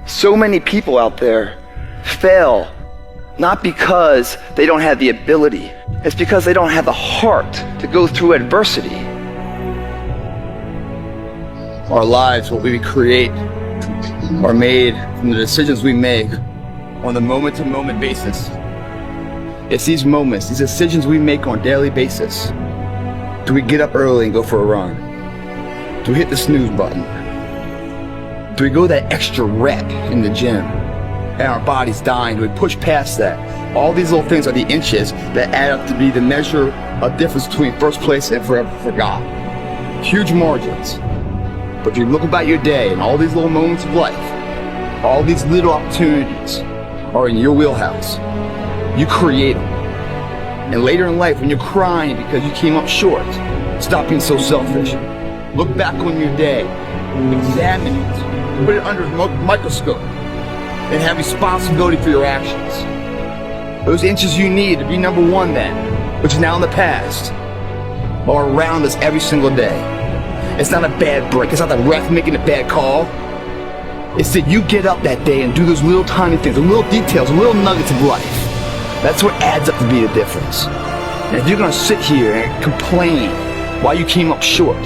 So many people out there fail not because they don't have the ability, it's because they don't have the heart to go through adversity. Our lives, what we create, are made from the decisions we make on the moment-to-moment basis. It's these moments, these decisions we make on a daily basis. Do we get up early and go for a run? Do we hit the snooze button? Do we go that extra rep in the gym and our body's dying? Do we push past that? All these little things are the inches that add up to be the measure of difference between first place and forever forgot. Huge margins. But if you look about your day and all these little moments of life, all these little opportunities are in your wheelhouse. You create them. And later in life, when you're crying because you came up short, stop being so selfish. Look back on your day, examine it, put it under a microscope, and have responsibility for your actions. Those inches you need to be number one then, which is now in the past, are around us every single day. It's not a bad break, it's not the ref making a bad call. It's that you get up that day and do those little tiny things, the little details, the little nuggets of life. That's what adds up to be the difference. And if you're gonna sit here and complain why you came up short,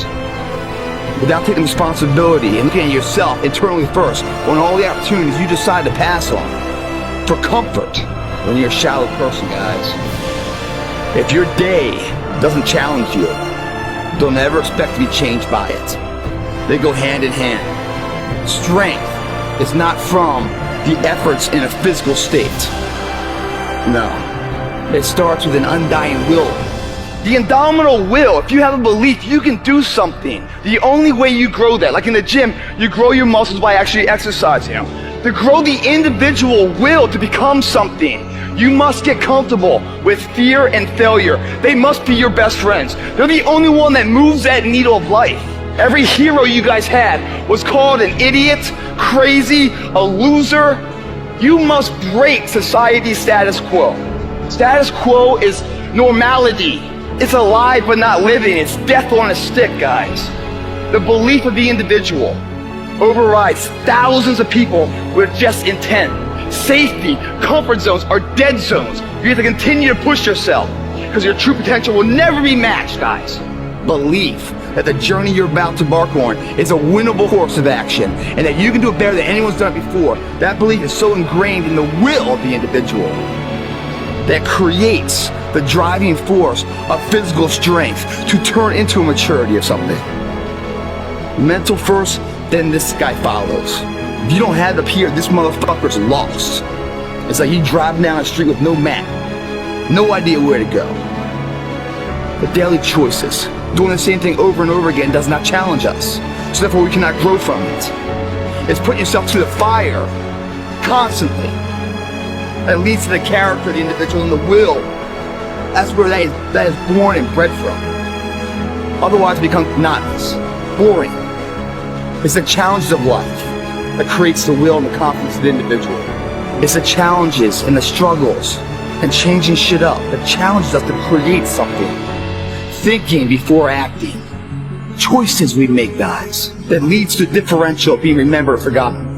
without taking responsibility and looking at yourself internally first on all the opportunities you decide to pass on for comfort, then you're a shallow person, guys. If your day doesn't challenge you, don't ever expect to be changed by it. They go hand in hand. Strength is not from the efforts in a physical state. No. It starts with an undying will. The indomitable will, if you have a belief you can do something, the only way you grow that, like in the gym, you grow your muscles by actually exercising. To grow the individual will to become something, you must get comfortable with fear and failure. They must be your best friends. They're the only one that moves that needle of life. Every hero you guys had was called an idiot, crazy, a loser. You must break society's status quo. Status quo is normality. It's alive but not living. It's death on a stick, guys. The belief of the individual overrides thousands of people with just intent. Safety, comfort zones are dead zones. You have to continue to push yourself because your true potential will never be matched, guys. Belief that the journey you're about to embark on is a winnable course of action and that you can do it better than anyone's done it before. That belief is so ingrained in the will of the individual that creates the driving force of physical strength to turn into a maturity of something. Mental first, then this guy follows. If you don't have it up here, this motherfucker's lost. It's like you driving down the street with no map, no idea where to go. The daily choices, doing the same thing over and over again, does not challenge us. So therefore we cannot grow from it. It's putting yourself to the fire constantly. That leads to the character of the individual and the will. That's where that is born and bred from. Otherwise it becomes monotonous, boring. It's the challenges of life that creates the will and the confidence of the individual. It's the challenges and the struggles and changing shit up that challenges us to create something. Thinking before acting. Choices we make, guys, that leads to differential being remembered or forgotten.